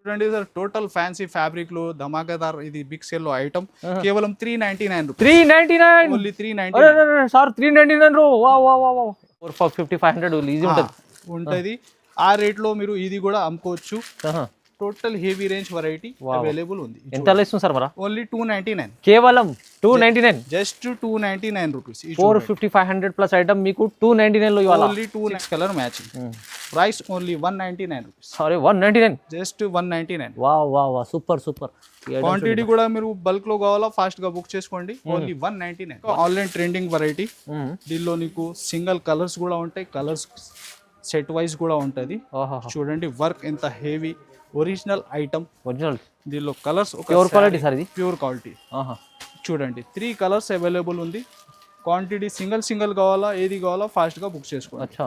చూడండి sir total fancy fabric లో ధమాకాదార్ ఇది బిగ్ సేల్ లో ఐటమ్ కేవలం 399 రూపాయస్ 399 ఓన్లీ 399 సార్ 399 వా వా వా వా 450 500 ఈజీ ఉంటది ఆ రేట్ లో మీరు ఇది కూడా అమ్ముకోవచ్చు total heavy range variety available ఉంది ఎంత ఇస్తుంది సార్ మరా ఓన్లీ 299 కేవలం 299 జస్ట్ 299 రూపీస్ 450 500 ప్లస్ ఐటమ్ మీకు 299 లో ఇవ్వాలి only 2 colour matching price only 199 rupees sorry 199 just 199 వా వా వా సూపర్ సూపర్ క్వాంటిటీ కూడా మీరు బల్క్ లో కావాలా ఫాస్ట్ గా బుక్ చేసుకోండి ఓన్లీ 199 ఆన్లైన్ ట్రెండింగ్ వెరైటీ దీనిలో నీకు సింగిల్ కలర్స్ కూడా ఉంటాయి కలర్స్ సెట్ వైజ్ కూడా ఉంటది చూడండి వర్క్ ఎంత హెవీ ఒరిజినల్ ఐటమ్ ఒరిజినల్ దీనిలో కలర్స్ ప్యూర్ క్వాలిటీ సార్ ఇది ప్యూర్ క్వాలిటీ చూడండి 3 కలర్స్ అవైలబుల్ ఉంది క్వాంటిటీ సింగిల్ కావాలా ఏది కావాలా ఫాస్ట్ గా బుక్ చేసుకోండి అచ్చా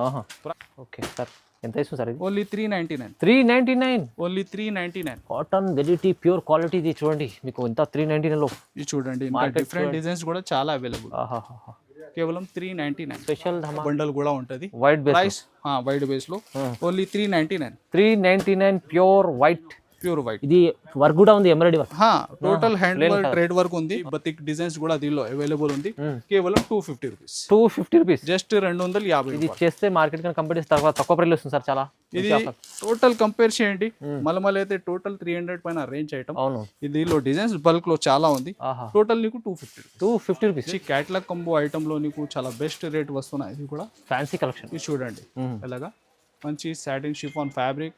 ఓకే సార్ ఎంత ఇస్తుంది సార్ ఇది only 399 399 only 399 cotton variety pure quality ఇది చూడండి మీకు ఎంత 399 లో ఇది చూడండి ఇంకా డిఫరెంట్ డిజైన్స్ కూడా చాలా అవైలబుల్ కేవలం 399 స్పెషల్ బండల్ కూడా ఉంటది white base price white base లో ఓన్లీ 399 ప్యూర్ వైట్ ఇది వర్క్ కూడా ఉంది embroidery work total hand work trade work ఉంది బతిక్ డిజైన్స్ కూడా దీనిలో అవైలబుల్ ఉంది కేవలం 250 రూపీస్ జస్ట్ 250 ఇది చేస్తే మార్కెట్ కన్నా కంపెనీస్ తక్కువ ప్రైస్ వస్తుంది సార్ చాలా ఇది టోటల్ కంపేర్ చేయండి మలమల్ అయితే టోటల్ 300 పైన రేంజ్ ఐటమ్ అవును దీనిలో డిజైన్స్ బల్క్ లో చాలా ఉంది టోటల్ నీకు 250 రూపీస్ క్యాటలాగ్ కంబో ఐటమ్ లో నీకు చాలా బెస్ట్ రేట్ వస్తున్నాయి ఇది కూడా ఫ్యాన్సీ కలెక్షన్ ఇది చూడండి ఎలాగా మంచి satin chiffon fabric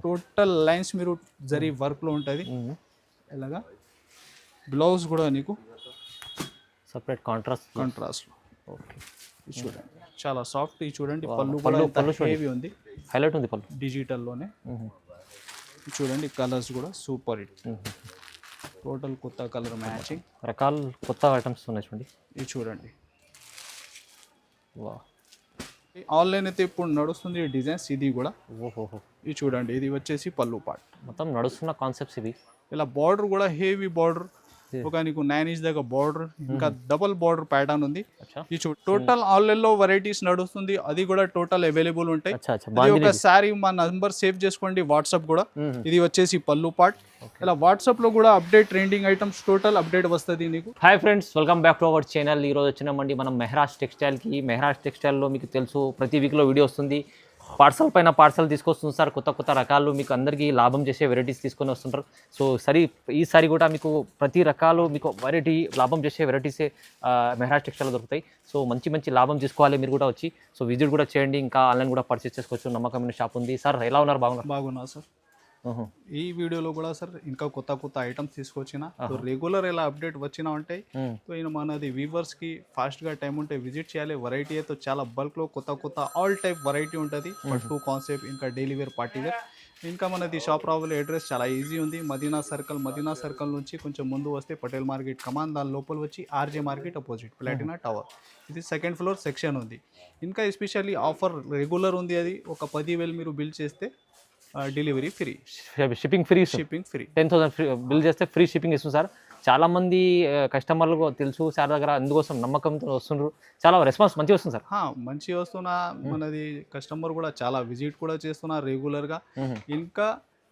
total lines మీరు జరీ వర్క్ లో ఉంటది ఎలాగా బ్లౌజ్ కూడా నీకు సెపరేట్ కాంట్రాస్ట్ ఓకే ఇది చూడండి చాలా సాఫ్ట్ ఇది చూడండి పళ్ళు హెవీ ఉంది హైలైట్ ఉంది పళ్ళు డిజిటల్ లోనే చూడండి కలర్స్ కూడా సూపర్ హిట్ టోటల్ కొత్త కలర్ మ్యాచింగ్ రకాల కొత్త ఐటమ్స్ ఉన్నాయి చూడండి ఇది చూడండి వా ఆన్లైన్ అయితే ఇప్పుడు నడుస్తుంది డిజైన్స్ ఇది కూడా ఇది చూడండి ఇది వచ్చేసి పళ్ళు పార్ట్ మొత్తం నడుస్తున్న కాన్సెప్ట్స్ ఇవి ఇలా బార్డర్ కూడా హెవీ బార్డర్ ఒక నీకు 9 ఇంచ్ దాకా బార్డర్ ఇంకా డబుల్ బార్డర్ ప్యాటర్న్ ఉంది ఈ టోటల్ ఆన్లైన్ లో వెరైటీస్ నడుస్తుంది అది కూడా టోటల్ అవైలబుల్ ఉంటాయి ఒకసారి మా నంబర్ సేవ్ చేసుకోండి వాట్సాప్ కూడా ఇది వచ్చేసి పళ్ళు పార్ట్ ఇలా వాట్సాప్ లో కూడా update trending items total update వస్తుంది నీకు hi friends welcome back to our channel ఈ రోజు వచ్చినామండి మనం మెహరాజ్ టెక్స్టైల్ లో మీకు తెలుసు ప్రతి వీక్ లో వీడియో వస్తుంది పార్సల్ పైన పార్సల్ తీసుకొస్తుంది సార్ కొత్త రకాలు మీకు అందరికీ లాభం చేసే వెరైటీస్ తీసుకొని వస్తుంటారు సో ఈసారి కూడా మీకు ప్రతి రకాలు మీకు వెరైటీ లాభం చేసే వెరైటీసే మెహరాజ్ టెక్స్టైల్ దొరుకుతాయి సో మంచి లాభం తీసుకోవాలి మీరు కూడా వచ్చి సో విజిట్ కూడా చేయండి ఇంకా ఆన్లైన్ కూడా పర్చేస్ చేసుకోవచ్చు నమ్మకమైన షాప్ ఉంది సార్ ఎలా ఉన్నారు బాగున్నా సార్ ఈ వీడియోలో కూడా సార్ ఇంకా కొత్త ఐటమ్స్ తీసుకొచ్చిన రెగ్యులర్ ఎలా అప్డేట్ వచ్చినా ఉంటాయి సో ఈయన మనది వ్యూవర్స్ కి ఫాస్ట్ గా టైం ఉంటే విజిట్ చేయాలి వెరైటీ అయితే చాలా బల్క్ లో కొత్త ఆల్ టైప్ వెరైటీ ఉంటుంది పట్టు కాన్సెప్ట్ ఇంకా డైలీ వేర్ పార్టీ వేర్ ఇంకా మనది షాప్ రావాలి అడ్రస్ చాలా ఈజీ ఉంది మదీనా సర్కిల్ నుంచి కొంచెం ముందు వస్తే పటేల్ మార్కెట్ కమాన్ దాని లోపల వచ్చి RJ market opposite Platina tower ఇది సెకండ్ ఫ్లోర్ సెక్షన్ ఉంది ఇంకా ఎస్పెషల్లీ ఆఫర్ రెగ్యులర్ ఉంది అది ఒక 10,000 మీరు బిల్ చేస్తే delivery free shipping free 10,000 bill చేస్తే ఫ్రీ షిప్పింగ్ ఇస్తుంది సార్ చాలా మంది కస్టమర్లకు తెలుసు సార్ దగ్గర అందుకోసం నమ్మకంతో వస్తున్నారు చాలా రెస్పాన్స్ మంచిగా వస్తుంది సార్ మంచిగా వస్తున్నా మనది కస్టమర్ కూడా చాలా విజిట్ కూడా చేస్తున్నా రెగ్యులర్గా ఇంకా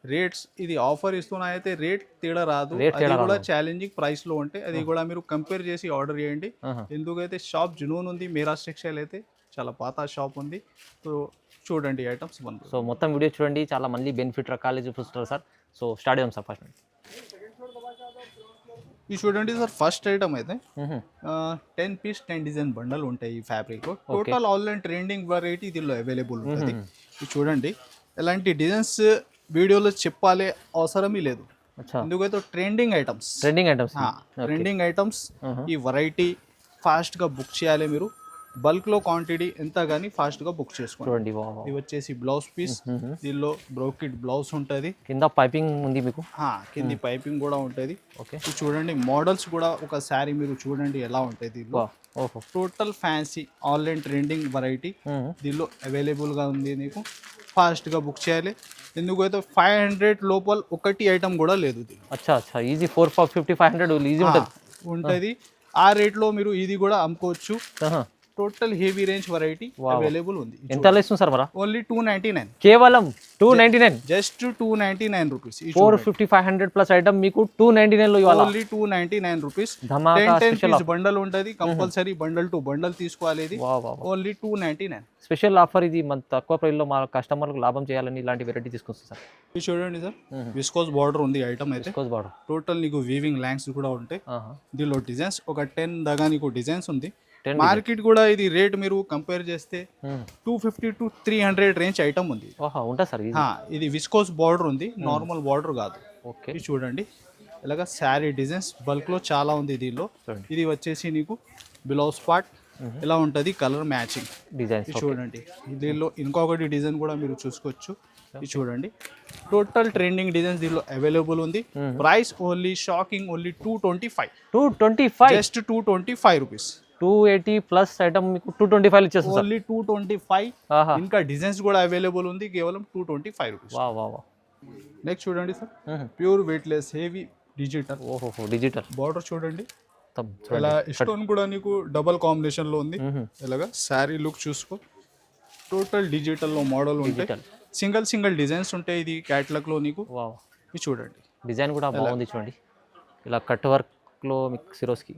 రేట్స్ ఇది ఆఫర్ ఇస్తున్నా అయితే రేట్ తేడా రాదు అది కూడా ఛాలెంజింగ్ ప్రైస్ లో ఉంటే అది కూడా మీరు కంపేర్ చేసి ఆర్డర్ చేయండి ఎందుకైతే షాప్ జునూన్ ఉంది మెహరాజ్ టెక్స్టైల్ అయితే చాలా పాత షాప్ ఉంది సో చూడండి ఐటమ్స్ సో మొత్తం వీడియో చూడండి చాలా మళ్ళీ బెనిఫిట్ రకాలు చూపిస్తారు సార్ సో స్టార్ట్ చేద్దాం సార్ ఫస్ట్ ఇది చూడండి సార్ ఫస్ట్ ఐటమ్ అయితే 10 పీస్ 10 డిజైన్ బండల్ ఉంటాయి ఈ fabric total online trending variety దీనిలో అవైలబుల్ ఉంటుంది ఇది చూడండి ఎలాంటి డిజైన్స్ వీడియోలో చెప్పాలి అవసరమే లేదు ఎందుకైతే ట్రెండింగ్ ఐటమ్స్ ఈ వెరైటీ ఫాస్ట్ గా బుక్ చేయాలి మీరు బల్క్ లో క్వాంటిటీ ఎంత గానీ ఫాస్ట్ గా బుక్ చేసుకోండి ఇది వచ్చేసి బ్లౌజ్ పీస్ దీనిలో బ్రోకెట్ బ్లౌజ్ ఉంటది కింద పైపింగ్ ఉంది మీకు కింది పైపింగ్ కూడా ఉంటది చూడండి మోడల్స్ కూడా ఒకసారి మీరు చూడండి ఎలా ఉంటాయి దీనిలో total fancy online trending variety దీనిలో అవైలబుల్ గా ఉంది నీకు ఫాస్ట్ గా బుక్ చేయాలి ఎందుకైతే 500 లోపల ఒకటి ఐటమ్ కూడా లేదు ఈజీ 450 500 ఈజీ ఉంటది ఆ రేట్ లో మీరు ఇది కూడా అమ్ముకోవచ్చు total heavy range variety available ఉంది. ఎంత ఇస్తుంది సార్ మరా? ఓన్లీ 299, కేవలం 299, జస్ట్ 299 రూపీస్. 450 500 ప్లస్ ఐటమ్ మీకు 299 లో ఇవ్వాలి. Only 299 rupees. ధమాకా 10 స్పెషల్ పీస్ బండల్ ఉంటుంది, కంపల్సరీ బండల్ టు బండల్ తీసుకోవాలి. ఇది ఓన్లీ 299 స్పెషల్ ఆఫర్. ఇది మన తక్కువ ప్రైస్ లో మా కస్టమర్లకు లాభం చేయాలని ఇలాంటి వెరైటీ తీసుకొస్తుంది సార్. ఇది చూడండి సార్, విస్కోస్ బార్డర్ ఉంది ఐటమ్ అయితే. విస్కోస్ బార్డర్ టోటల్ నీకు వీవింగ్ లైన్స్ కూడా ఉంటాయి. దీనిలో డిజైన్స్ ఒక 10 దాకా నీకు డిజైన్స్ ఉంది. మార్కెట్ కూడా ఇది రేట్ మీరు కంపేర్ చేస్తే 250 to 300 రేంజ్ ఐటమ్ ఉంది. ఉంటా సార్. ఇది విస్కోస్ బార్డర్ ఉంది, నార్మల్ బార్డర్ కాదు. ఓకే, ఇది చూడండి ఇలాగా శారీ డిజైన్స్ బల్క్ లో చాలా ఉంది దీనిలో. ఇది వచ్చేసి నీకు బ్లౌజ్ పార్ట్ ఇలా ఉంటుంది, కలర్ మ్యాచింగ్ డిజైన్స్. చూడండి దీనిలో ఇంకొకటి డిజైన్ కూడా మీరు చూసుకోవచ్చు. ఇది చూడండి టోటల్ ట్రెండింగ్ డిజైన్స్ దీనిలో అవైలబుల్ ఉంది. Price only shocking, only 225, just 225 rupees. 280 plus item మీకు 225 ఇచ్చేస్తుంది. ఓన్లీ 225. ఇంకా డిజైన్స్ కూడా అవైలబుల్ ఉంది, కేవలం 225 రూపీస్. నెక్స్ట్ చూడండి sir, pure weightless heavy digital. Digital border చూడండి ఇలా. స్టోన్ కూడా నీకు డబల్ కాంబినేషన్ లో ఉంది. ఇలాగా శారీ లుక్ చూసుకో, టోటల్ డిజిటల్ లో మోడల్ ఉంటాయి, సింగిల్ డిజైన్స్ ఉంటాయి. ఇది క్యాటలాగ్ లో నీకు. ఇది చూడండి డిజైన్ కూడా బాగుంది చూడండి, ఇలా కట్ వర్క్ లో మీకు సిరోస్కి.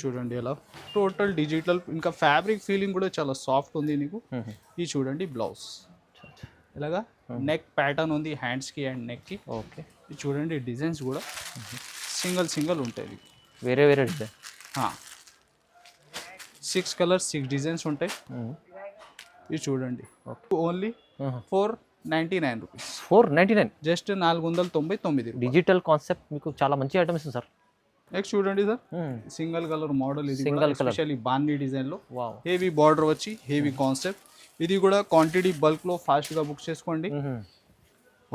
చూడండి ఎలా టోటల్ డిజిటల్, ఇంకా ఫ్యాబ్రిక్ ఫీలింగ్ కూడా చాలా సాఫ్ట్ ఉంది నీకు. ఇది చూడండి బ్లౌజ్ ఇలాగా, నెక్ ప్యాటర్న్ ఉంది హ్యాండ్స్ కి అండ్ నెక్ కి. ఓకే, ఇది చూడండి డిజైన్స్ కూడా సింగిల్ ఉంటాయి, వేరే డిజైన్. 6 కలర్స్ 6 డిజైన్స్ ఉంటాయి. ఇది చూడండి only 499 rupees. 499, just 499. Digital concept మీకు చాలా మంచి ఐటమ్ ఇస్తుంది సార్. నెక్స్ట్ చూడండి సార్, సింగిల్ కలర్ మోడల్. ఇది సింగిల్ కలర్, స్పెషల్లీ బాందీ డిజైన్ లో హెవీ బార్డర్ వచ్చి హెవీ కాన్సెప్ట్. ఇది కూడా క్వాంటిటీ బల్క్ లో ఫాస్ట్ గా బుక్ చేసుకోండి.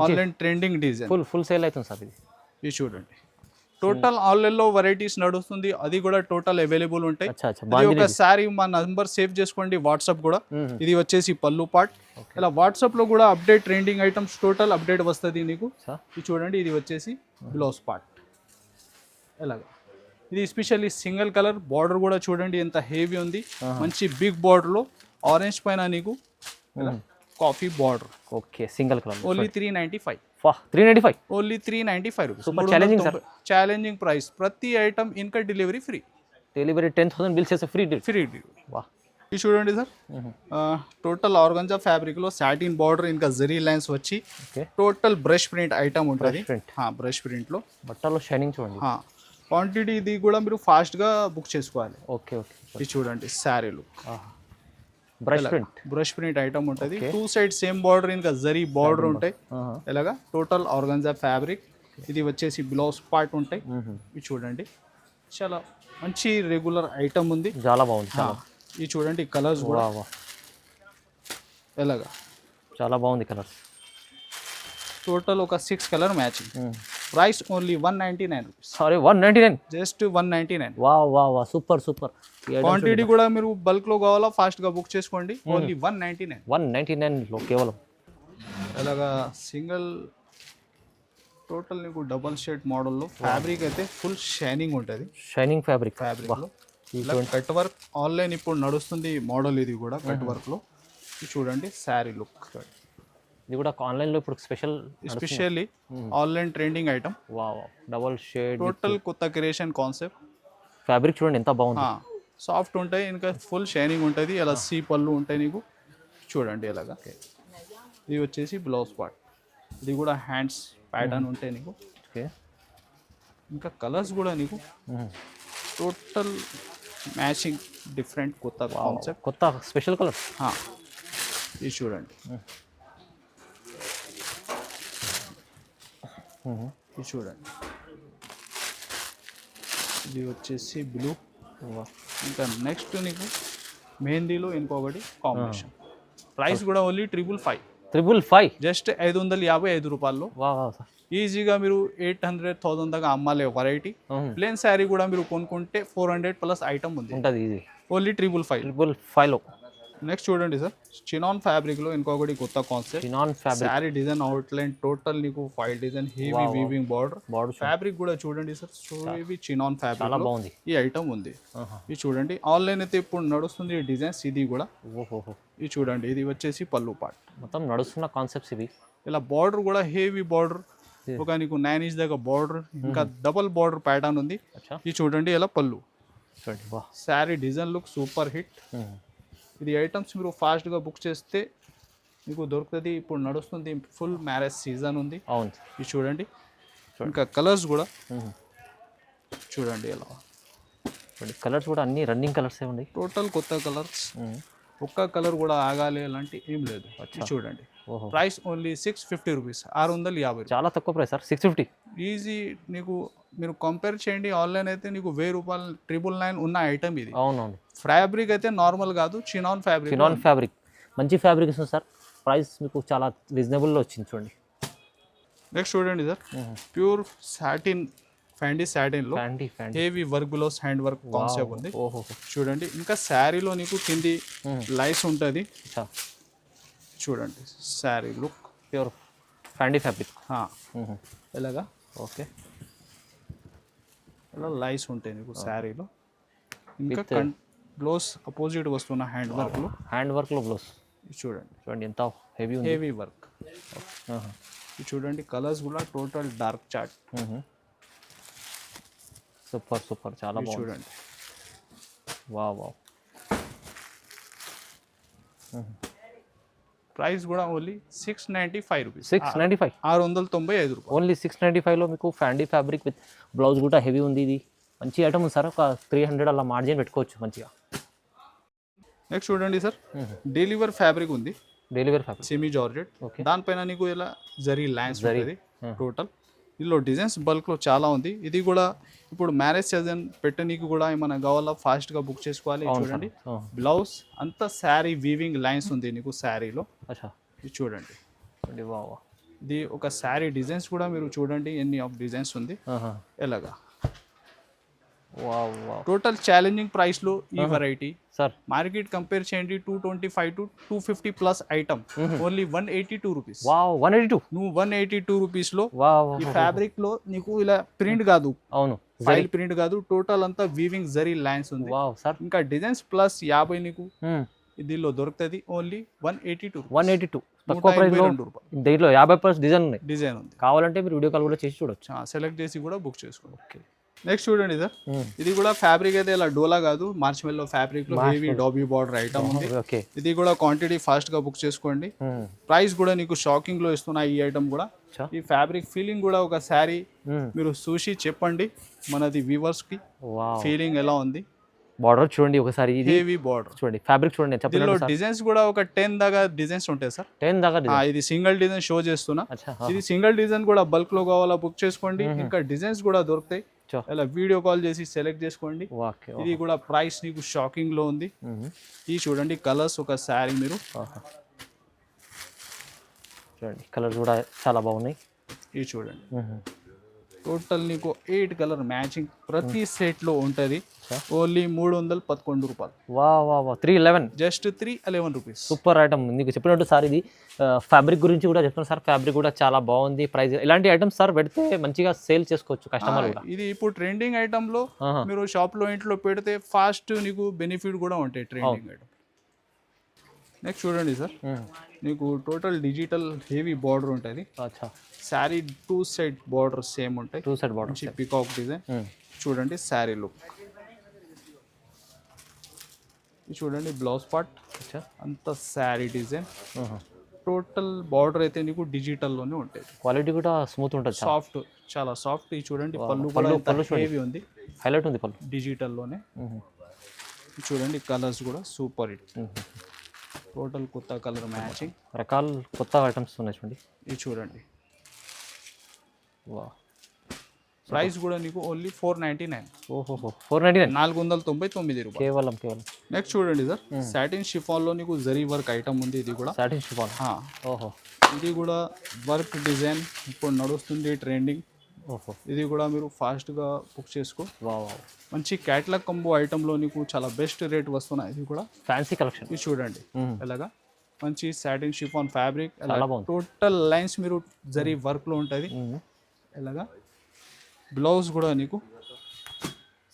Online trending design, full sale అవుతుంది సార్ ఇది. ఇది చూడండి టోటల్ ఆన్లైన్ లో వెరైటీస్ నడుస్తుంది, అది కూడా టోటల్ అవైలబుల్ ఉంటాయి. ఒకసారి మా నంబర్ సేవ్ చేసుకోండి, వాట్సాప్ కూడా. ఇది వచ్చేసి పల్లు పార్ట్. ఇలా వాట్సాప్ లో కూడా update trending items total update వస్తుంది నీకు. ఇది చూడండి ఇది వచ్చేసి బ్లౌజ్ పార్ట్ ఎలాగా. ఇది ఎస్పెషల్లీ సింగిల్ కలర్ బార్డర్ కూడా చూడండి ఎంత హెవీ ఉంది, మంచి బిగ్ బార్డర్ లో ఆరెంజ్ పైన నీకు coffee border. Okay, single colour. Only 395. 395, only 395 rupees. Super challenging sir, challenging price. ప్రతి ఐటమ్ ఇంకా డెలివరీ ఫ్రీ. డెలివరీ 10,000 బిల్ చేస్తే ఫ్రీ డెలివరీ. ఇది చూడండి సార్, టోటల్ ఆర్గంజా ఫ్యాబ్రిక్ లో సాటిన్ బార్డర్ ఇంకా జరీ లైన్స్ వచ్చి టోటల్ బ్రష్ ప్రింట్ ఐటమ్ ఉంటుంది. Brush print లో బట్టలో షైనింగ్ చూడండి. క్వాంటిటీ ఇది కూడా మీరు ఫాస్ట్ గా బుక్ చేసుకోవాలి. ఓకే, ఇది చూడండి sari look, brush print item ఉంటుంది. 2 సైడ్ సేమ్ బార్డర్ ఇంకా జరీ బార్డర్ ఉంటాయి. ఇలాగా టోటల్ ఆర్గంజా ఫ్యాబ్రిక్. ఇది వచ్చేసి బ్లౌజ్ పార్ట్ ఉంటాయి. ఇది చూడండి చాలా మంచి రెగ్యులర్ ఐటమ్ ఉంది, చాలా బాగుంది. ఇది చూడండి కలర్స్ కూడా ఎలాగా చాలా బాగుంది కలర్స్. టోటల్ ఒక 6 colour matching. Price only 199 rupees. Sorry 199, just 199. వా సూపర్. క్వాంటిటీ కూడా మీరు బల్క్ లో కావాలా ఫాస్ట్ గా బుక్ చేసుకోండి. ఓన్లీ 199 లో కేవలం. అలాగా సింగిల్ టోటల్ నీకు డబల్ షేడ్ మోడల్ లో ఫ్యాబ్రిక్ అయితే ఫుల్ షైనింగ్ ఉంటుంది. షైనింగ్ ఫ్యాబ్రిక్ లో కట్ వర్క్ ఆన్లైన్ ఇప్పుడు నడుస్తుంది మోడల్. ఇది కూడా కట్ వర్క్ లో. చూడండి శారీ లుక్. ఇది కూడా ఆన్లైన్ లో ఇప్పుడు specially online trending item. Double shade total కొత్త క్రియేషన్ కాన్సెప్ట్. ఫ్యాబ్రిక్ చూడండి ఎంత బాగుంది, సాఫ్ట్ ఉంటాయి ఇంకా ఫుల్ షైనింగ్ ఉంటుంది. అలా సీ పళ్ళు ఉంటాయి నీకు. చూడండి ఎలాగా. ఇది వచ్చేసి బ్లౌజ్ పార్ట్. ఇది కూడా హ్యాండ్స్ ప్యాటర్న్ ఉంటాయి నీకు. ఇంకా కలర్స్ కూడా నీకు టోటల్ మ్యాచింగ్ డిఫరెంట్ కొత్త కాన్సెప్ట్, కొత్త స్పెషల్ కలర్. ఇది చూడండి ఇది చూడండి. ఇది వచ్చేసి బ్లూ. ఇంకా నెక్స్ట్ నీకు మెహందీలో ఇంకొకటి కాంబినేషన్. ప్రైస్ కూడా ఓన్లీ 555. జస్ట్ 555 రూపాయల్లో ఈజీగా మీరు 800,000 దాకా అమ్మాలే వెరైటీ. ప్లేన్ శారీ కూడా మీరు కొనుక్కుంటే 400 ప్లస్ ఐటమ్ ఉంది. ఈజీ. ఓన్లీ 555. నెక్స్ట్ చూడండి సార్, చినాన్ ఫ్యాబ్రిక్ లో ఇంకొకటి కొత్త concept. Chinon fabric sari design outline total నీకు file design heavy weaving border. Border fabric కూడా చూడండి సార్, సో ఇవి చినాన్ చాలా ఫ్యాబ్రిక్ బాగుంది. ఈ ఐటమ్ ఉంది. ఇది చూడండి, ఆన్లైన్ అయితే ఇప్పుడు నడుస్తుంది ఈ డిజైన్స్. ఇది కూడా ఓహోహో, ఇది చూడండి, ఇది వచ్చేసి పళ్ళు పార్ట్. మొత్తం నడుస్తున్న కాన్సెప్ట్స్ ఇవి. ఇలా బార్డర్ కూడా హెవీ బార్డర్, ఒక నీకు 9 ఇంచ్ దాకా బార్డర్, ఇంకా డబల్ బార్డర్ ప్యాటర్న్ ఉంది. అచ్చా, ఇది చూడండి ఇలా పళ్ళు. చూడండి వా. Sari design look super hit. ఇది ఐటమ్స్ మీరు ఫాస్ట్గా బుక్ చేస్తే మీకు దొరుకుతుంది. ఇప్పుడు నడుస్తుంది, ఫుల్ మ్యారేజ్ సీజన్ ఉంది. అవును, ఇది చూడండి, ఇంకా కలర్స్ కూడా చూడండి ఎలా. చూడండి కలర్స్ కూడా అన్ని రన్నింగ్ కలర్స్ ఉన్నాయి. టోటల్ కొత్త కలర్స్, ఒక్క కలర్ కూడా ఆగాలి అలాంటి ఏం లేదు. ఇది చూడండి, ప్రైస్ ఓన్లీ 650 రూపీస్, 650. చాలా తక్కువ ప్రైస్ సార్, 650. ఈజీ. నీకు మీరు కంపేర్ చేయండి, ఆన్లైన్ అయితే నీకు 1000 రూపాయలు 999 ఉన్న ఐటమ్ ఇది. అవునవును, ఫ్యాబ్రిక్ అయితే నార్మల్ కాదు, చినాన్ ఫ్యాబ్రిక్. చినాన్ ఫ్యాబ్రిక్ మంచి ఫ్యాబ్రిక్ ఇస్తుంది సార్. ప్రైస్ మీకు చాలా రీజనబుల్లో వచ్చింది చూడండి. నెక్స్ట్ చూడండి సార్, ప్యూర్ సాటిన్, ఫ్యాండీ సాటిన్ లో హెవీ వర్క్ లో హ్యాండ్ వర్క్ కాన్సెప్ట్ ఉంది. చూడండి, ఇంకా శారీలో నీకు కింది లైస్ ఉంటుంది. చూడండి శారీ లుక్ ప్యూర్ ఫ్యాండీ ఫ్యాబ్రిక్ ఎలాగా. ఓకే, ఇలా లైస్ ఉంటాయి నీకు శారీలో. ఇంకా బ్లౌజ్ అపోజిట్ వస్తున్న హ్యాండ్ వర్క్లో బ్లౌజ్ చూడండి. చూడండి ఎంత హెవీ ఉంది, హెవీ వర్క్. చూడండి కలర్స్ కూడా total dark chart. Super super, చాలా బాగుంది. చూడండి వా వా. ప్రైస్ కూడా ఓన్లీ 695 రూపీస్. 695, 695 రూపాయలు. ఓన్లీ 695లో మీకు ఫ్యాండీ ఫ్యాబ్రిక్ విత్ బ్లౌజ్ కూడా హెవీ ఉంది. ఇది మంచి ఐటమ్ ఉంది సార్, ఒక 300 అలా మార్జిన్ పెట్టుకోవచ్చు మంచిగా. నెక్స్ట్ చూడండి సార్, డెలివర్ ఫ్యాబ్రిక్ ఉంది. Delivery fabric semi georgette. దానిపైన నీకు ఇలా జరీ లైన్స్ ఉంటుంది టోటల్. ఇందులో డిజైన్స్ బల్క్లో చాలా ఉంది. ఇది కూడా ఇప్పుడు మ్యారేజ్ సీజన్ పెట్టనీకి కూడా ఏమైనా కావాలా ఫాస్ట్గా బుక్ చేసుకోవాలి. చూడండి బ్లౌజ్ అంతా శారీ వీవింగ్ లైన్స్ ఉంది నీకు శారీలో. ఇది చూడండి, ఇది ఒక శారీ డిజైన్స్ కూడా మీరు చూడండి ఎన్ని ఆఫ్ డిజైన్స్ ఉంది ఎలాగా. టోటల్ ఛాలెంజింగ్ ప్రైస్ లో ఈ వెరైటీ సార్. మార్కెట్ కంపేర్ చేయండి 225 to 250 plus item, only 182 rupees. 182, నువ్వు 182 రూపీస్ లో ఈ ఫ్యాబ్రిక్ లో నీకు ఇలా ప్రింట్ కాదు, అవును ఫైల్ ప్రింట్ కాదు, టోటల్ అంతా వీవింగ్ జరీ లైన్స్ ఉంది. ఇంకా డిజైన్స్ ప్లస్ 50 నీకు దీనిలో దొరుకుతుంది. ఓన్లీ 182 తక్కువ ప్రైస్ లో. దీంట్లో 50+ డిజైన్ ఉన్నాయి. డిజైన్ ఉంది, కావాలంటే మీరు వీడియో కాల్ కూడా చేసి చూడొచ్చు, సెలెక్ట్ చేసి కూడా బుక్ చేసుకోండి. ఓకే, నెక్స్ట్ చూడండి సార్, ఇది కూడా ఫ్యాబ్రిక్ అయితే ఇలా డోలా కాదు, మార్ష్మెల్లో ఫ్యాబ్రిక్ లో హెవీ డాబీ బార్డర్ ఐటమ్ ఉంది. ఇది కూడా క్వాంటిటీ ఫాస్ట్ గా బుక్ చేసుకోండి. ప్రైస్ కూడా నీకు షాకింగ్ లో ఇస్తున్నా ఈ ఐటమ్ కూడా. ఈ ఫ్యాబ్రిక్ ఫీలింగ్ కూడా ఒక శారీ మీరు చూసి చెప్పండి మనది వ్యూవర్స్ కి ఫీలింగ్ ఎలా ఉంది. బార్డర్ చూడండి ఒకసారి, హెవీ బార్డర్ చూడండి, ఫ్యాబ్రిక్ చూడండి. దీనిలో డిజైన్స్ కూడా ఒక 10 దాకా డిజైన్స్ ఉంటాయి సార్. 10 దాకా. ఇది సింగిల్ డిజైన్ షో చేస్తున్నా. ఇది సింగిల్ డిజైన్ కూడా బల్క్ లో కావాలా బుక్ చేసుకోండి. ఇంకా డిజైన్స్ కూడా దొరుకుతాయి, ఇలా వీడియో కాల్ చేసి సెలెక్ట్ చేసుకోండి. ఇది కూడా ప్రైస్ నీకు షాకింగ్ లో ఉంది. ఇది చూడండి కలర్స్, ఒక శారీ మీరు చూడండి కలర్స్ కూడా చాలా బాగున్నాయి. ఇది చూడండి టోటల్ నీకు 8 కలర్ మ్యాచింగ్ ప్రతి సెట్ లో ఉంటది. ఓన్లీ 311 రూపాయలు. 311, జస్ట్ 311 రూపీస్. Super item. నీకు చెప్పినట్టు సార్ ఇది ఫ్యాబ్రిక్ గురించి కూడా చెప్తున్నాను సార్, ఫ్యాబ్రిక్ కూడా చాలా బాగుంది. ప్రైస్ ఇలాంటి ఐటమ్స్ సార్ పెడితే మంచిగా సేల్ చేసుకోవచ్చు కస్టమర్ కూడా. ఇది ఇప్పుడు ట్రెండింగ్ ఐటమ్ లో మీరు షాప్ లో ఇంట్లో పెడితే ఫాస్ట్ నీకు బెనిఫిట్ కూడా ఉంటాయి ట్రెండింగ్ ఐటమ్. నెక్స్ట్ చూడండి సార్, నీకు టోటల్ డిజిటల్ హెవీ బార్డర్ ఉంటుంది. శారీ 2 సైడ్ బార్డర్ సేమ్ ఉంటాయి. 2 సైడ్ బార్డర్, పికాక్ డిజైన్. చూడండి శారీ లుక్. చూడండి బ్లౌజ్ పార్ట్ అంత శారీ డిజైన్. టోటల్ బార్డర్ అయితే నీకు డిజిటల్ లోనే ఉంటుంది. క్వాలిటీ కూడా స్మూత్ ఉంటుంది, సాఫ్ట్, చాలా సాఫ్ట్. ఇది చూడండి పళ్ళు హెవీ ఉంది, హైలైట్ ఉంది పళ్ళు డిజిటల్ లోనే. చూడండి కలర్స్ కూడా సూపర్ హిట్. టోటల్ కొత్త కలర్ మ్యాచింగ్, రకాల కొత్త ఐటమ్స్ ఉన్నాయి చూడండి. ఇది చూడండి ప్రైస్ కూడా నీకు ఓన్లీ 499. 499, 499 రూపాయలు కేవలం. నెక్స్ట్ చూడండి సార్, సాటిన్ షిఫాన్ లో నీకు జరీ వర్క్ ఐటమ్ ఉంది. ఇది కూడా సాటిన్ షిఫాన్. ఇది కూడా వర్క్ డిజైన్ ఇప్పుడు నడుస్తుంది ట్రెండింగ్. ఓహో ఇది కూడా మీరు ఫాస్ట్గా బుక్ చేసుకో. వావ్ మంచి క్యాట్లాగ్ కంబో ఐటెంలో నీకు చాలా బెస్ట్ రేట్ వస్తున్నాయి. ఇది కూడా ఫ్యాన్సీ కలెక్షన్. ఇది చూడండి ఎలాగా మంచి సాటిన్ షిఫాన్ ఫ్యాబ్రిక్, చాలా బాగుంది. టోటల్ లైన్స్ మీరు జరీ వర్క్లో ఉంటుంది. ఎలాగా బ్లౌజ్ కూడా నీకు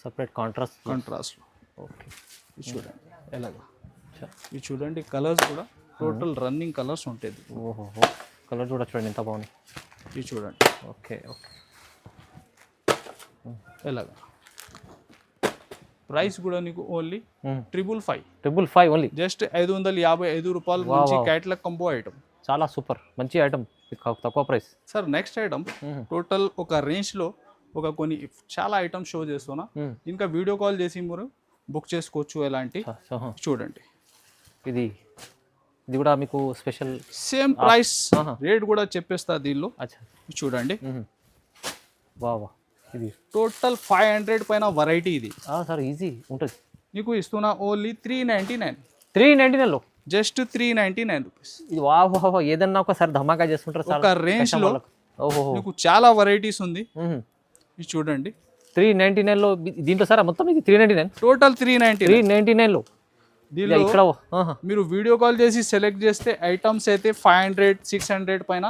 సపరేట్ కాంట్రాస్ట్. ఓకే ఇది చూడండి ఎలాగా. ఇది చూడండి కలర్స్ కూడా టోటల్ రన్నింగ్ కలర్స్ ఉంటుంది. ఓహో కలర్ కూడా చూడండి ఎంత బాగుంది. ఇది చూడండి ఓకే ఓకే ఎలాగా. ప్రైస్ కూడా నీకు ఓన్లీ 555 ఓన్లీ జస్ట్ 555 రూపాయలు మంచి క్యాట్లాగ్ కంబో ఐటమ్. చాలా సూపర్ మంచి ఐటమ్ తక్కువ price. Sir next item total ఒక రేంజ్లో ఒక కొన్ని చాలా ఐటమ్స్ షో చేస్తున్నా. ఇంకా వీడియో కాల్ చేసి మీరు బుక్ చేసుకోవచ్చు. ఎలాంటి చూడండి ఇది కూడా మీకు స్పెషల్ సేమ్ ప్రైస్ రేట్ కూడా చెప్పేస్తా దీనిలో. చూడండి వా ఇది టోటల్ 500 పైన వెరైటీ. ఇది సార్ ఈజీ ఉంటుంది. నీకు ఇస్తున్నా ఓన్లీ 399. 399లో just 399 rupees. ఇది వా ఏదన్నా ఒకసారి ధమాకా చేస్తుంటారు సార్. ఒక రేంజ్ లో నీకు చాలా వెరైటీస్ ఉంది. ఇది చూడండి 399లో దీంట్లో సార్ మొత్తం ఇది 399 టోటల్ 399లో. దీనిలో ఇక్కడ మీరు వీడియో కాల్ చేసి సెలెక్ట్ చేస్తే ఐటమ్స్ అయితే 500 600 పైన.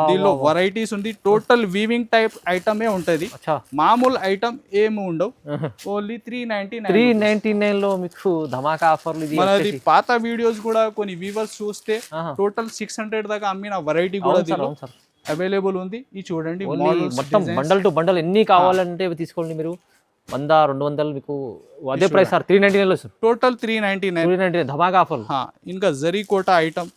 దీనిలో వెరైటీస్ ఉంది. టోటల్ వీవింగ్ టైప్ ఐటమే ఉంటుంది. మామూలు ఐటమ్ ఏమి ఉండవు. ఓన్లీ 399లో మీకు ధమాకా ఆఫర్లు. మనది పాత వీడియోస్ కూడా కొన్ని వ్యూవర్స్ చూస్తే టోటల్ 600 దాకా అమ్మిన వెరైటీ కూడా దీనిలో అవైలబుల్ ఉంది. ఇది చూడండి మొత్తం బండల్ టు బండల్ ఎన్ని కావాలంటే తీసుకోండి మీరు. 100-200 మీకు అదే ప్రైస్ సార్. 399లో టోటల్ 399 ధమాకా ఆఫర్. ఇంకా జరీ కోట ఐటమ్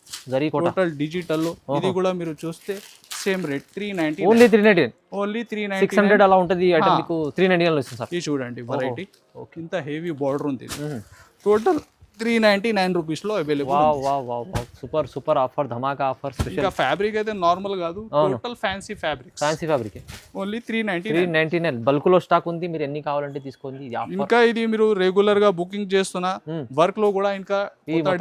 టోటల్ డిజిటల్ లో ఇది కూడా మీరు చూస్తే సేమ్ రేట్ 399. ఓన్లీ 399. ఓన్లీ 399. 600 అలా ఉంటుంది ఐటమ్ మీకు 399లో ఇస్తుంది సార్. ఇది చూడండి వెరైటీ ఇంత హెవీ బార్డర్ ఉంది. టోటల్ 399 రూపీస్లో అవైలబుల్. సూపర్ ఆఫర్ ధమాకా ఆఫర్ స్పెషల్. ఇంకా ఫ్యాబ్రిక్ అయితే నార్మల్ కాదు, total fancy fabric. Only 399 bulk లో స్టాక్ ఉంది. మీరు ఎన్ని కావాలంటే తీసుకోండి. ఇంకా ఇది మీరు రెగ్యులర్ గా బుకింగ్ చేస్తున్నా వర్క్ లో కూడా ఇంకా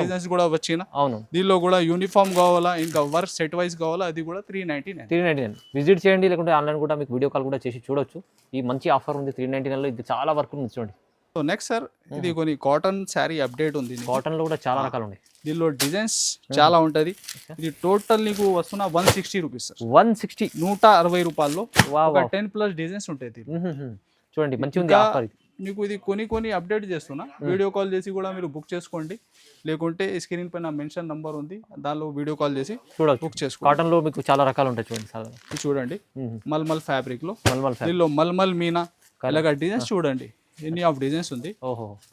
డిజైన్స్ కూడా వచ్చిన. అవును దీనిలో కూడా యూనిఫామ్ కావాలా ఇంకా వర్క్ సెట్ వైజ్ కావాలా అది కూడా 399. విజిట్ చేయండి, లేకుంటే ఆన్లైన్ కూడా మీకు వీడియో కాల్ కూడా చేసి చూడొచ్చు. ఈ మంచి ఆఫర్ ఉంది 399లో. ఇది చాలా వర్క్ ఉంది చూడండి. సో నెక్స్ట్ సార్ ఇది కొన్ని కాటన్ శారీ అప్డేట్ ఉంది. కాటన్ లో కూడా చాలా రకాలు ఉన్నాయి. దీనిలో డిజైన్స్ చాలా ఉంటది. ఇది టోటల్ నీకు వస్తున్న 160 రూపీస్ సార్. 160 160 రూపాయల్లో 10+ డిజైన్స్ ఉంటాయి. చూడండి మంచి ఉంది ఆఫర్. మీకు ఇది కొన్ని అప్డేట్ చేస్తున్నా. వీడియో కాల్ చేసి కూడా మీరు బుక్ చేసుకోండి, లేకుంటే స్క్రీన్ పైన మెన్షన్ నంబర్ ఉంది దానిలో వీడియో కాల్ చేసి బుక్ చేసుకోండి. కాటన్ లో మీకు చాలా రకాలు ఉంటాయి చూడండి సార్. చూడండి మల్మల్ ఫ్యాబ్రిక్ లో దీనిలో మల్మల్ మీనా ఇలాగా డిజైన్స్ చూడండి ఎన్ని ఆఫ్ డిజైన్స్ ఉంది.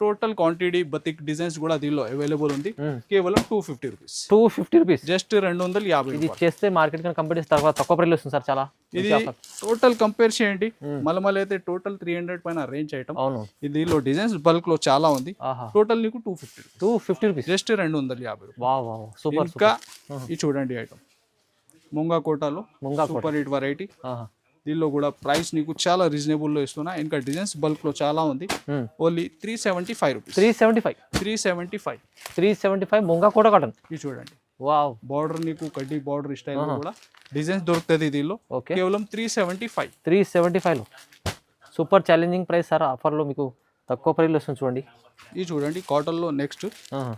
టోటల్ క్వాంటిటీ బతిక్ డిజైన్స్ కూడా దీనిలో అవైలబుల్ ఉంది. కేవలం 250 రూపీస్. జస్ట్ 250. ఇది చేస్తే మార్కెట్ కంపేర్ చేస్తే తక్కువ ప్రైస్ వస్తుంది సార్. చాలా ఇది టోటల్ కంపేర్ చేయండి. మలమల్ అయితే టోటల్ 300 పైన రేంజ్ ఐటమ్. అవును దీనిలో డిజైన్స్ బల్క్ లో చాలా ఉంది. టోటల్ నీకు 250 రూపీస్. జస్ట్ 250. ఇంకా ఇది చూడండి ఐటమ్ ముంగా కోటాలో సూపర్ హిట్ వెరైటీ. దీనిలో కూడా ప్రైస్ నీకు చాలా రీజనబుల్ లో ఇస్తున్నా. ఇంకా డిజైన్స్ బల్క్ లో చాలా ఉంది. Only 375 rupees. 375 ముంగా కోట కాటన్. ఇది చూడండి వావ్ బార్డర్ నీకు కడ్డీ బార్డర్ స్టైల్ కూడా డిజైన్స్ దొరుకుతుంది దీనిలో. కేవలం 375 లో super challenging price sir. Offer లో మీకు తక్కువ ప్రైస్ లో వస్తుంది చూడండి. ఇది చూడండి కాటన్ లో నెక్స్ట్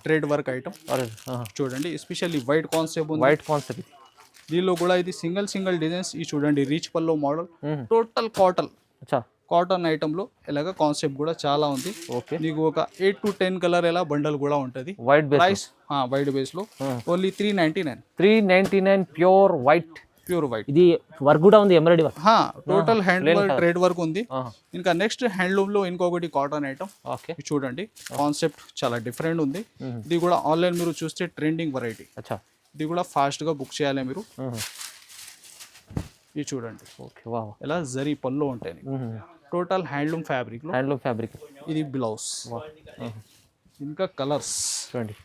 ట్రేడ్ వర్క్ ఐటమ్ చూడండి. Especially white concept. దీనిలో కూడా ఇది సింగిల్ డిజైన్స్. ఇది చూడండి రీచ్ పల్లో మోడల్. టోటల్ కాటన్ ఐటమ్ లో ఇలాగ కాన్సెప్ట్ కూడా చాలా ఉంది. నీకు ఒక 8 to 10 కలర్ ఎలా బండల్ కూడా ఉంటది. ప్రైస్ వైట్ బేస్ లో ఓన్లీ 399 ప్యూర్ వైట్. ఇది వర్క్ కూడా ఉంది. Embroidery work. Total hand work trade work ఉంది. ఇంకా నెక్స్ట్ హ్యాండ్లూమ్ లో ఇంకొకటి కాటన్ ఐటమ్ చూడండి. కాన్సెప్ట్ చాలా డిఫరెంట్ ఉంది. ఇది కూడా ఆన్లైన్ మీరు చూస్తే ట్రెండింగ్ వెరైటీ. ఇది కూడా ఫాస్ట్ గా బుక్ చేయాలి మీరు. ఇది చూడండి ఎలా జరీ పళ్ళు ఉంటాయి. Total handloom fabric. ఇది బ్లౌజ్. ఇంకా కలర్స్ చూడండి.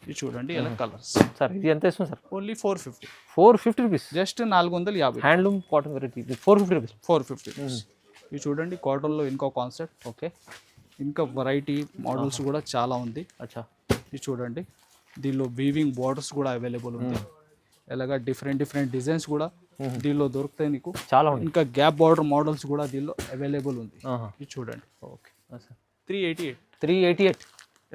ఇది చూడండి ఎలా కలర్స్. సార్ ఇది ఎంత ఇస్తుంది sir? Only 450 rupees. Just 450. Handloom cotton variety 450 rupees. ఇది చూడండి కాటన్ లో ఇంకో కాన్సెప్ట్. ఇంకా వెరైటీ మోడల్స్ కూడా చాలా ఉంది. ఇది చూడండి దీనిలో వీవింగ్ బార్డర్స్ కూడా అవైలబుల్ ఉంది. ఇలాగా డిఫరెంట్ డిజైన్స్ కూడా దీనిలో దొరుకుతాయి నీకు. చాలా ఉంది. ఇంకా గ్యాప్ బార్డర్ మోడల్స్ కూడా దీనిలో అవైలబుల్ ఉంది. ఇది చూడండి. ఓకే 388 388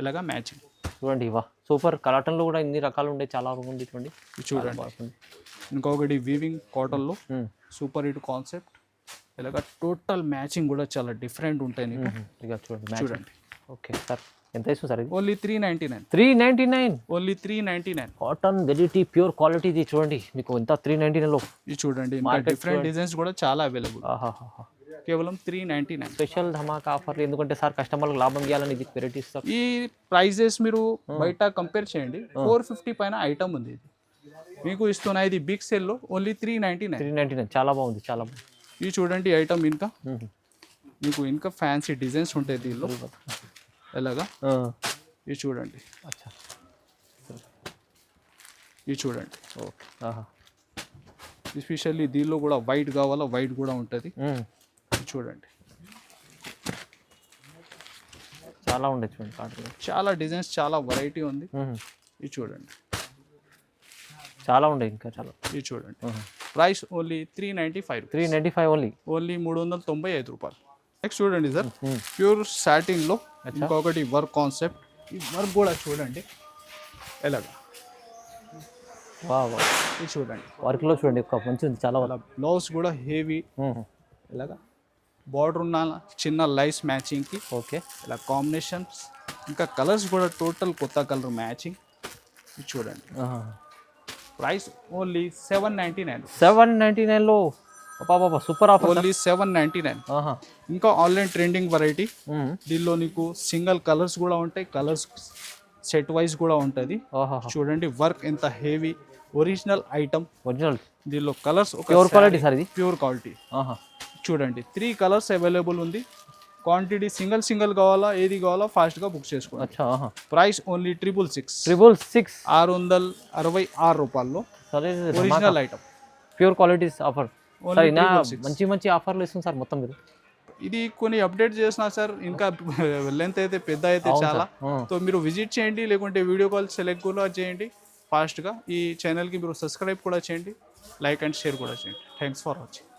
ఇలాగా మ్యాచింగ్. చూడండి వా సూపర్. కలాటన్లో కూడా ఇన్ని రకాలు ఉండే, చాలా ఉంది చూడండి. ఇది చూడండి. ఇంకొకటి వీవింగ్ కాటన్లో సూపర్ హిట్ కాన్సెప్ట్. ఇలాగ టోటల్ మ్యాచింగ్ కూడా చాలా డిఫరెంట్ ఉంటాయి నీకు. ఇక చూడండి చూడండి. ఓకే సార్, ఎంత ఇస్తుంది సార్ ఇది? Only 399. 399 only 399. Cotton variety pure quality ఇది చూడండి మీకు ఎంత 399లో. ఇది చూడండి. ఇంకా డిఫరెంట్ డిజైన్స్ కూడా చాలా అవైలబుల్. కేవలం 399. స్పెషల్ ధమాకా ఆఫర్, ఎందుకంటే సార్ కస్టమర్లకు లాభం ఇవ్వాలని ఇది వెరైటీస్. ఈ ప్రైజెస్ మీరు బయట కంపేర్ చేయండి. 450 పైన ఐటమ్ ఉంది. ఇది మీకు ఇస్తున్నా ఇది బిగ్ సేల్లో ఓన్లీ 399. 399 చాలా బాగుంది, చాలా బాగుంది. ఇది చూడండి ఐటమ్. ఇంకా మీకు ఇంకా ఫ్యాన్సీ డిజైన్స్ ఉంటాయి దీనిలో. ఎలాగా ఇది చూడండి. ఇది చూడండి. ఓకే. ఎస్పెషల్లీ దీనిలో కూడా వైట్ కావాలా, వైట్ కూడా ఉంటుంది. ఇది చూడండి. చాలా ఉండే చూడండి కాటన్. చాలా డిజైన్స్, చాలా వెరైటీ ఉంది. ఇది చూడండి. చాలా ఉండే ఇంకా చాలా. ఇది చూడండి. Price only 395. 395 ఓన్లీ. ఓన్లీ 395 రూపాయలు. నెక్స్ట్ చూడండి సార్, ప్యూర్ సాటిన్లో ఇంకొకటి వర్క్ కాన్సెప్ట్. ఈ వర్క్ కూడా చూడండి ఎలాగా. ఇది చూడండి. వర్క్లో చూడండి మంచి ఉంది, చాలా బ్లౌజ్ కూడా హెవీ. ఇలాగా బార్డర్ ఉన్న చిన్న లైస్ మ్యాచింగ్కి. ఓకే. ఇలా కాంబినేషన్స్, ఇంకా కలర్స్ కూడా టోటల్ కొత్త కలర్ మ్యాచింగ్. ఇది చూడండి. Price only 799. 799లో పాపా సూపర్ ఆఫర్. ఓన్లీ 799. ఇంకా ఆన్లైన్ ట్రెండింగ్ వెరైటీ. దీనిలో నీకు సింగిల్ కలర్స్ కూడా ఉంటాయి, కలర్స్ సెట్ వైజ్ కూడా ఉంటుంది. చూడండి వర్క్ ఎంత హెవీ, ఒరిజినల్ ఐటమ్. ఒరిజినల్. దీనిలో కలర్స్ ప్యూర్ క్వాలిటీ సార్ ఇది. Pure quality. చూడండి 3 కలర్స్ అవైలబుల్ ఉంది. క్వాంటిటీ సింగిల్ కావాలా, ఏది కావాలా ఫాస్ట్గా బుక్ చేసుకోండి. Price only 666. 666 రూపాయల్లో original item, pure qualities offer. మంచి మంచి ఆఫర్లు ఇస్తుంది సార్ మొత్తం మీరు. ఇది కొన్ని అప్డేట్ చేసిన సార్, ఇంకా లెంత్ అయితే పెద్ద అయితే చాలా. సో మీరు విజిట్ చేయండి, లేకుంటే వీడియో కాల్ సెలెక్ట్ కూడా చేయండి ఫాస్ట్గా. ఈ ఛానల్కి మీరు సబ్స్క్రైబ్ కూడా చేయండి, లైక్ అండ్ షేర్ కూడా చేయండి. Thanks for watching.